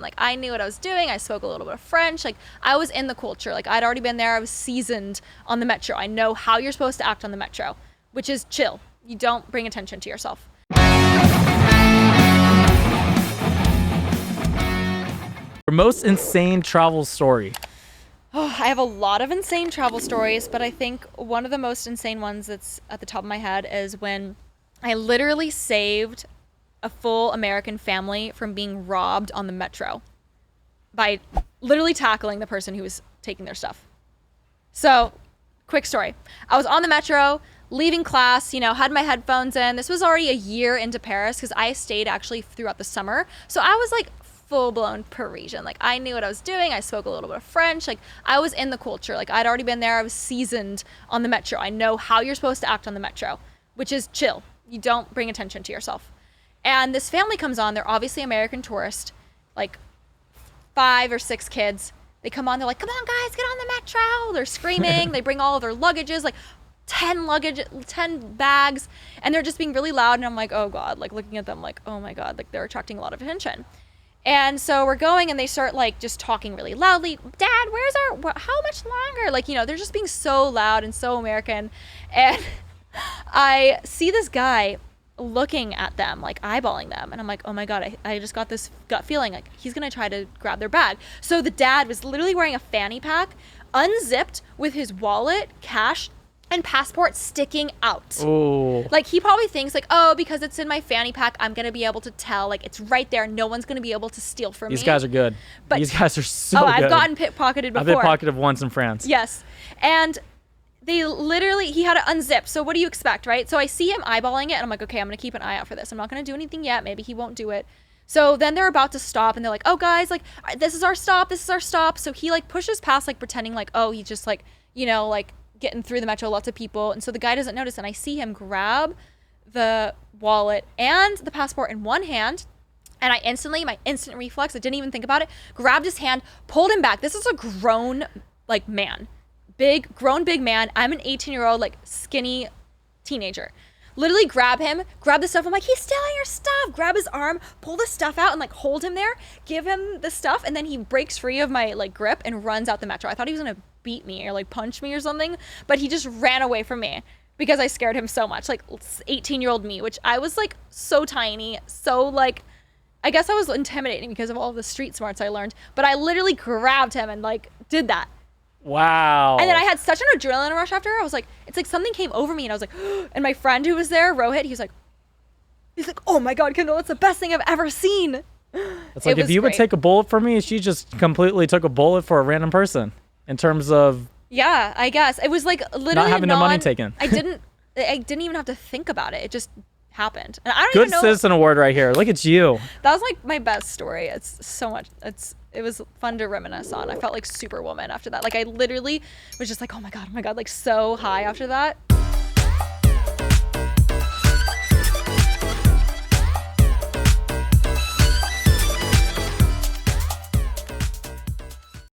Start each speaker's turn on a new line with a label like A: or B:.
A: Like, I knew what I was doing. I spoke a little bit of French. Like, I was in the culture. Like, I'd already been there. I was seasoned on the metro. I know how you're supposed to act on the metro, which is chill. You don't bring attention to yourself.
B: Your most insane travel story.
A: Oh, I have a lot of insane travel stories, but I think one of the most insane ones that's at the top of my head is when I literally saved a full American family from being robbed on the metro by literally tackling the person who was taking their stuff. So, quick story. I was on the metro, leaving class, had my headphones in. This was already a year into Paris because I stayed actually throughout the summer. So I was like full-blown Parisian. Like, I knew what I was doing. I spoke a little bit of French. Like, I was in the culture. Like, I'd already been there. I was seasoned on the metro. I know how you're supposed to act on the metro, which is chill. You don't bring attention to yourself. And this family comes on. They're obviously American tourists, like 5 or 6 kids. They come on. They're like, come on, guys, get on the metro. They're screaming. They bring all of their luggages, like 10 bags. And they're just being really loud. And I'm like, oh, God, like looking at them like, oh, my God, like they're attracting a lot of attention. And so we're going and they start like just talking really loudly. Dad, how much longer? Like, they're just being so loud and so American. And I see this guy looking at them, like eyeballing them. And I'm like, oh my God, I just got this gut feeling like he's going to try to grab their bag. So the dad was literally wearing a fanny pack, unzipped with his wallet, cash, and passport sticking out.
B: Oh.
A: Like, he probably thinks like, oh, because it's in my fanny pack, I'm going to be able to tell. Like, it's right there. No one's going to be able to steal from me.
B: These guys are good. But these guys are so good.
A: I've gotten pickpocketed before.
B: I've been pocketed once in France.
A: Yes. And he had to unzip. So what do you expect, right? So I see him eyeballing it and I'm like, okay, I'm going to keep an eye out for this. I'm not going to do anything yet. Maybe he won't do it. So then they're about to stop and they're like, oh, guys, like, this is our stop. This is our stop. So he like pushes past, like pretending like, oh, he's just like, like getting through the metro, lots of people. And so the guy doesn't notice. And I see him grab the wallet and the passport in one hand. And my instant reflex, I didn't even think about it, grabbed his hand, pulled him back. This is a grown, like, man. Big man. I'm an 18-year-old, like, skinny teenager. Literally grab him, grab the stuff. I'm like, he's stealing your stuff. Grab his arm, pull the stuff out and like hold him there, give him the stuff. And then he breaks free of my like grip and runs out the metro. I thought he was going to beat me or like punch me or something, but he just ran away from me because I scared him so much. Like 18-year-old me, which I was like so tiny, so like, I guess I was intimidating because of all the street smarts I learned, but I literally grabbed him and like did that.
B: Wow.
A: And then I had such an adrenaline rush after. I was like, it's like something came over me and I was like, and my friend who was there, Rohit, he's like, oh my God, Kendall, it's the best thing I've ever seen.
B: It's like, if you would take a bullet for me, she just completely took a bullet for a random person in terms of.
A: Yeah, I guess. It was like literally
B: not having their money taken.
A: I didn't even have to think about it. It just happened. And I don't
B: Good
A: even know.
B: Good citizen award right here. Look at you.
A: That was like my best story. It's so much. It was fun to reminisce on. I felt like Superwoman after that. Like I literally was just like, oh my God, like so high after that.